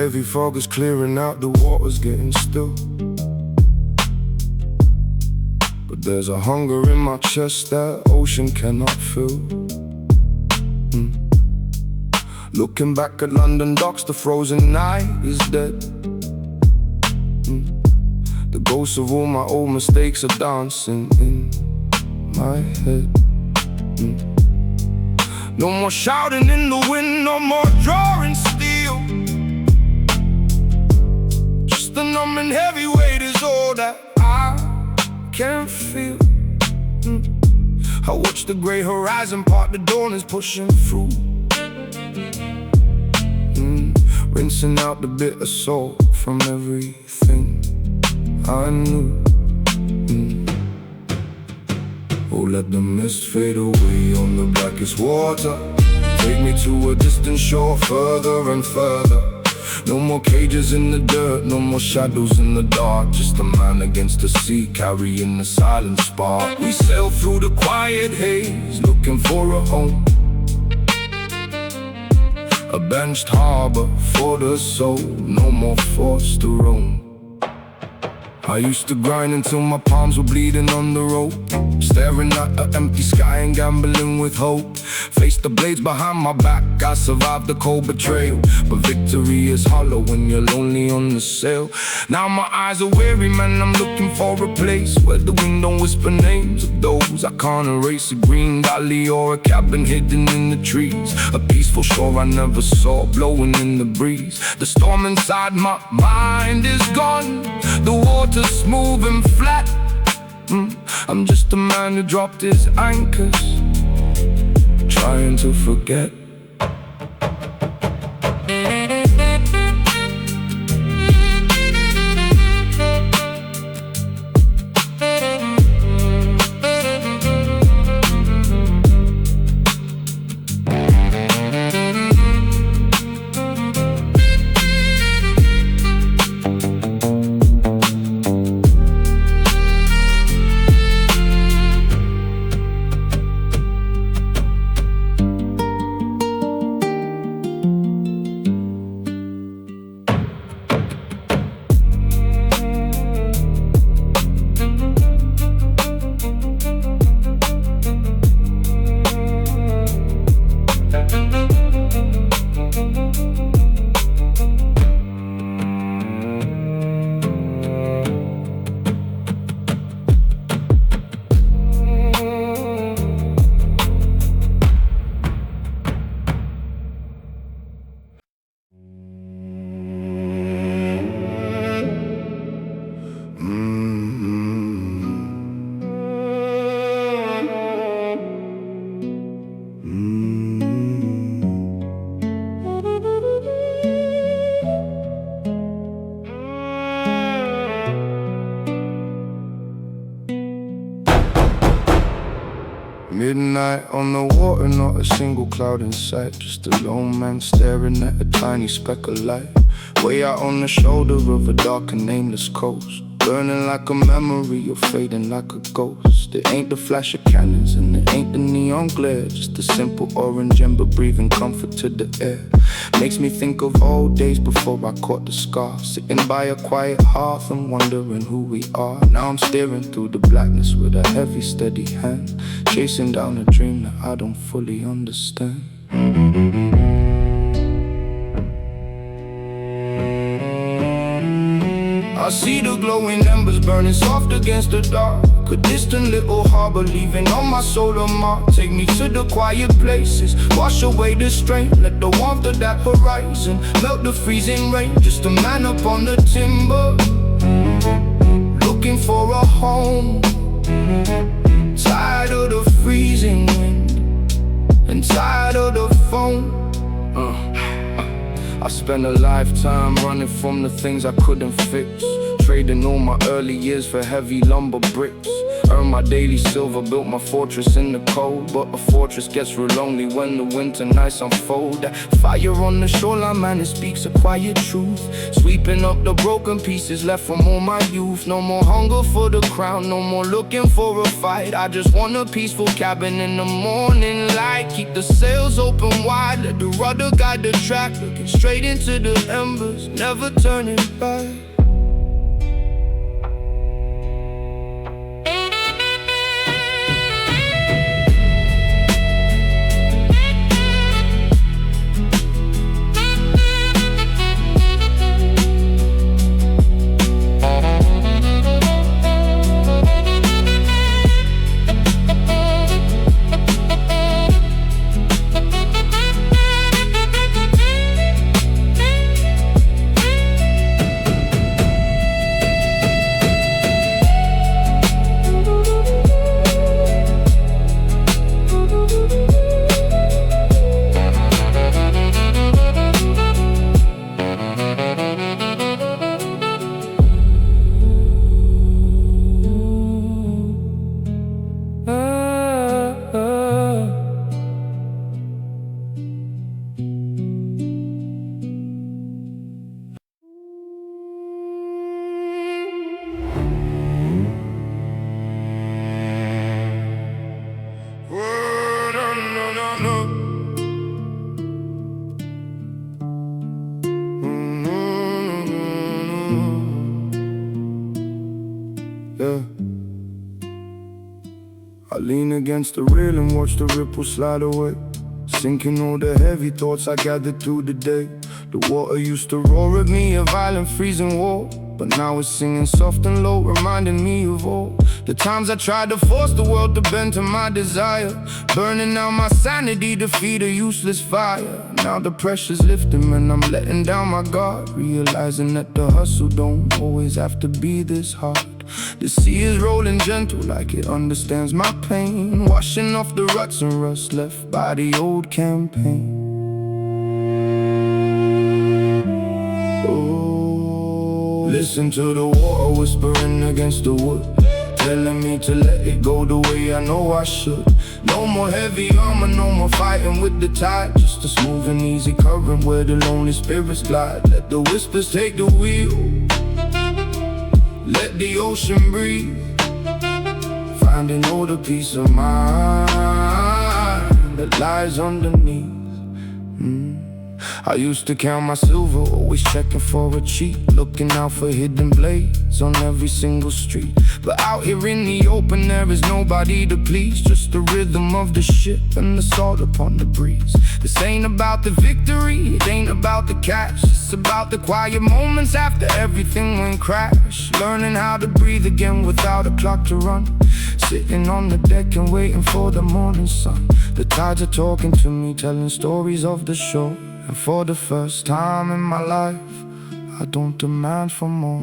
heavy fog is clearing out, the water's getting still. But there's a hunger in my chest that ocean cannot fill. Looking back at London docks, the frozen night is dead. The ghosts of all my old mistakes are dancing in my head. No more shouting in the wind, no more drawing steel. Just the numbing heavy weight is all that I can feel. I watch the gray horizon part, the dawn is pushing through. Rinsing out the bitter salt from everything I knew. Oh, let the mist fade away on the blackest water. Take me to a distant shore, further and further. No more cages in the dirt, no more shadows in the dark. Just a man against the sea, carrying the silent spark. We sail through the quiet haze, looking for a home. A benched harbor for the soul, no more force to roam. I used to grind until my palms were bleeding on the rope, staring at an empty sky and gambling with hope. Faced the blades behind my back, I survived the cold betrayal. But victory is hollow when you're lonely on the sail. Now my eyes are weary, man, I'm looking for a place where the wind don't whisper names of those I can't erase. A green valley or a cabin hidden in the trees, a peaceful shore I never saw blowing in the breeze. The storm inside my mind is gone, the water's smooth and flat. I'm just a man who dropped his anchors, trying to forget. Midnight on the water, not a single cloud in sight. Just a lone man staring at a tiny speck of light. Way out on the shoulder of a dark and nameless coast, burning like a memory or fading like a ghost. It ain't the flash of cannons and it ain't the neon glare, just a simple orange ember breathing comfort to the air. Makes me think of old days before I caught the scar, sitting by a quiet hearth and wondering who we are. Now I'm staring through the blackness with a heavy steady hand, chasing down a dream that I don't fully understand. I see the glowing embers burning soft against the dark, a distant little harbor leaving on my solar mark. Take me to the quiet places, wash away the strain, let the warmth of that horizon melt the freezing rain. Just a man up on the timber, looking for a home. Tired of the freezing wind and tired of the phone. I spent a lifetime running from the things I couldn't fix, trading all my early years for heavy lumber bricks. Earned my daily silver, built my fortress in the cold. But a fortress gets real lonely when the winter nights unfold. That fire on the shoreline, man, it speaks a quiet truth, sweeping up the broken pieces left from all my youth. No more hunger for the crown, no more looking for a fight. I just want a peaceful cabin in the morning light. Keep the sails open wide, let the rudder guide the track, looking straight into the embers, never turning back. Yeah. I lean against the rail and watch the ripples slide away, sinking all the heavy thoughts I gathered through the day. The water used to roar at me, a violent freezing war, but now it's singing soft and low, reminding me of all the times I tried to force the world to bend to my desire, burning out my sanity to feed a useless fire. Now the pressure's lifting and I'm letting down my guard, realizing that the hustle don't always have to be this hard. The sea is rolling gentle like it understands my pain, washing off the ruts and rust left by the old campaign. Oh, listen to the water whispering against the wood, telling me to let it go the way I know I should. No more heavy armor, no more fighting with the tide, just a smooth and easy current where the lonely spirits glide. Let the whispers take the wheel, let the ocean breathe, finding all the peace of mind that lies underneath. I used to count my silver, always checking for a cheat, looking out for hidden blades on every single street. But out here in the open there is nobody to please, just the rhythm of the ship and the salt upon the breeze. This ain't about the victory, it ain't about the cash, it's about the quiet moments after everything went crash. Learning how to breathe again without a clock to run, sitting on the deck and waiting for the morning sun. The tides are talking to me, telling stories of the shore, and for the first time in my life, I don't demand for more.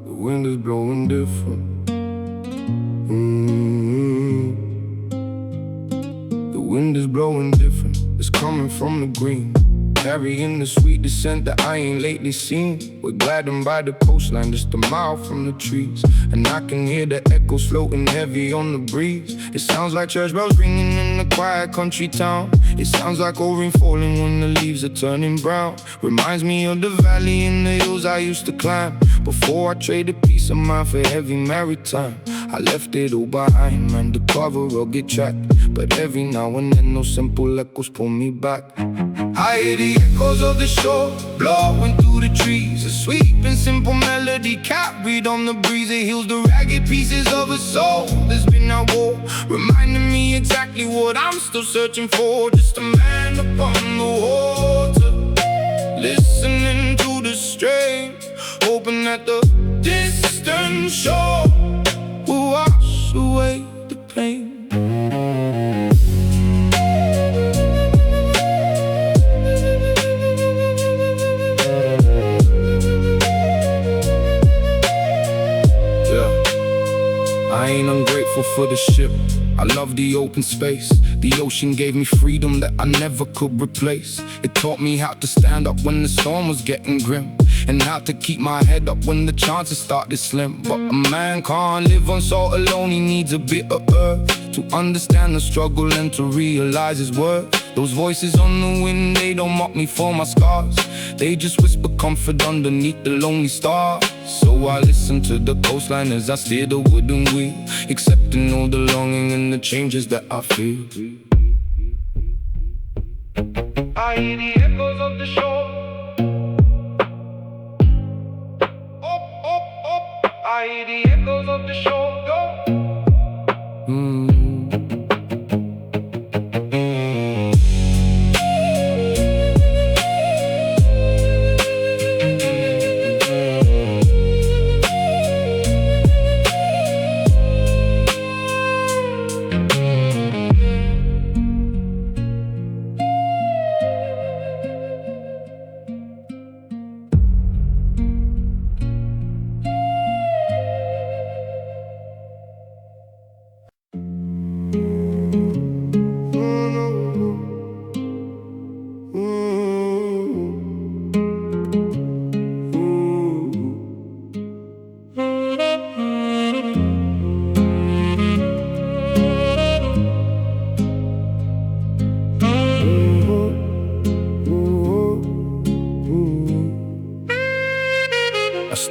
The wind is blowing different. The wind is blowing different. It's coming from the green, carrying the sweet descent that I ain't lately seen. We're gliding by the coastline, just a mile from the trees, and I can hear the echoes floating heavy on the breeze. It sounds like church bells ringing in a quiet country town. It sounds like old rain falling when the leaves are turning brown. Reminds me of the valley and the hills I used to climb, Before I traded peace of mind for heavy maritime, I left it all behind, man, the cover rugged track. But every now and then those simple echoes pull me back. I hear the echoes of the shore blowing through the trees, a sweet and simple melody carried on the breeze. It heals the ragged pieces of a soul that's been at war, reminding me exactly what I'm still searching for. Just a man upon the water, listening to the strain, hoping that the distant shore will wash away the pain. I ain't ungrateful for the ship, I love the open space. The ocean gave me freedom that I never could replace. It taught me how to stand up when the storm was getting grim, and how to keep my head up when the chances started slim. But a man can't live on salt alone, he needs a bit of earth to understand the struggle and to realize his worth. Those voices on the wind, they don't mock me for my scars, they just whisper comfort underneath the lonely stars. So I listen to the coastline as I steer the wooden wheel, accepting all the longing and the changes that I feel. I hear the echoes of the shore. I hear the echoes of the shore.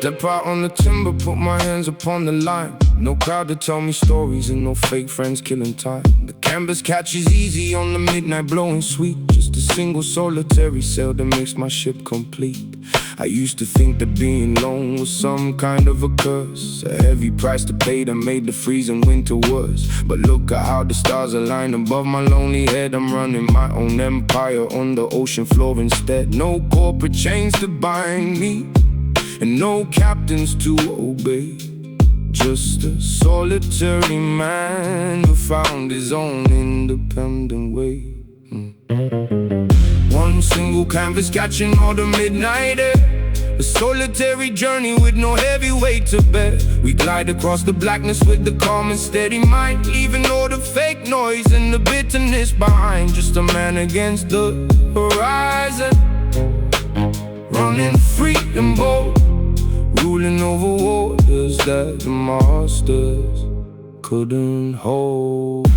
Step out on the timber, put my hands upon the line. No crowd to tell me stories and no fake friends killing time. The canvas catches easy on the midnight blowing sweet. Just a single solitary sail that makes my ship complete. I used to think that being lone was some kind of a curse, a heavy price to pay that made the freezing winter worse. But look at how the stars align above my lonely head. I'm running my own empire on the ocean floor instead. No corporate chains to bind me, and no captains to obey. Just a solitary man who found his own independent way. One single canvas catching all the midnight air, a solitary journey with no heavy weight to bear. We glide across the blackness with the calm and steady mind, leaving all the fake noise and the bitterness behind. Just a man against the horizon, running free and bold, ruling over waters that the masters couldn't hold.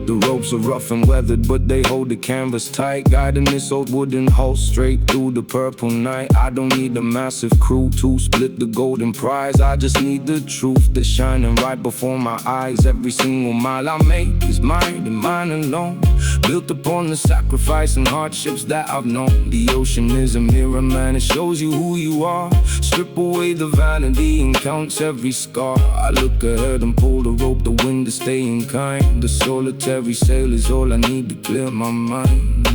The ropes are rough and weathered, but they hold the canvas tight, guiding this old wooden hull straight through the purple night. I don't need a massive crew to split the golden prize, I just need the truth that's shining right before my eyes. Every single mile I make is mine and mine alone, built upon the sacrifice and hardships that I've known. The ocean is a mirror, man, it shows you who you are. Strip away the vanity and counts every scar. I look ahead and pull the rope, the wind is staying kind. The solitary sail is all I need to clear my mind.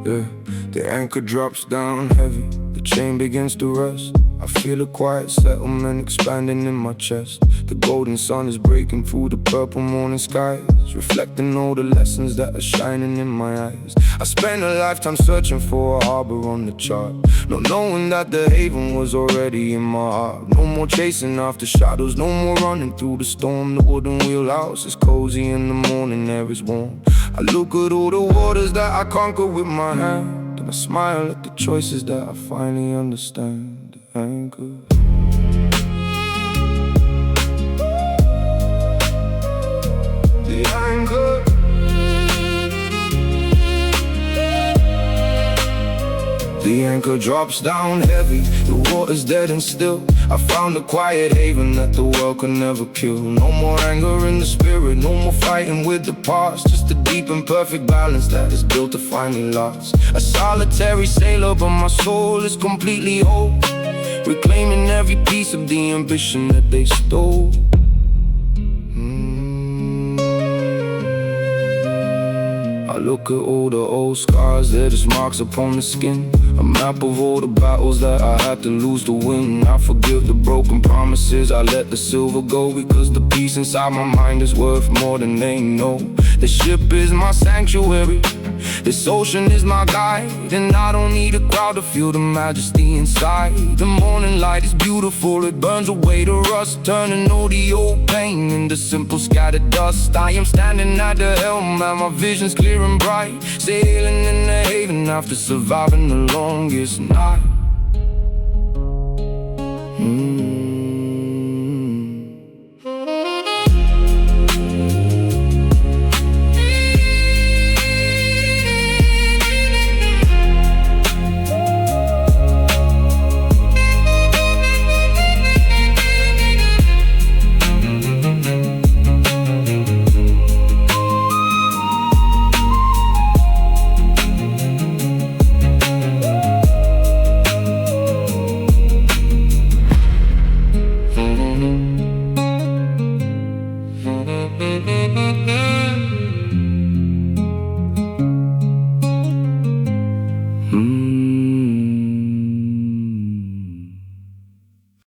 Yeah, the anchor drops down heavy, the chain begins to rust. I feel a quiet settlement expanding in my chest. The golden sun is breaking through the purple morning skies, reflecting all the lessons that are shining in my eyes. I spent a lifetime searching for a harbor on the chart, not knowing that the haven was already in my heart. No more chasing after shadows, no more running through the storm. The wooden wheelhouse is cozy in the morning, air is warm. I look at all the waters that I conquer with my hand, and I smile at the choices that I finally understand. Anchor. The anchor. The anchor drops down heavy, the water's dead and still. I found a quiet haven that the world could never kill. No more anger in the spirit, no more fighting with the past. Just a deep and perfect balance that is built to finally last. A solitary sailor, but my soul is completely whole, reclaiming every piece of the ambition that they stole. I look at all the old scars, they're just marks upon the skin, a map of all the battles that I had to lose to win. I forgive the broken promises, I let the silver go, because the peace inside my mind is worth more than they know. The ship is my sanctuary, this ocean is my guide, and I don't need a crowd to feel the majesty inside. The morning light is beautiful, it burns away the rust, turning all the old pain into simple scattered dust. I am standing at the helm, and my vision's clear and bright, sailing in the haven after surviving the longest night.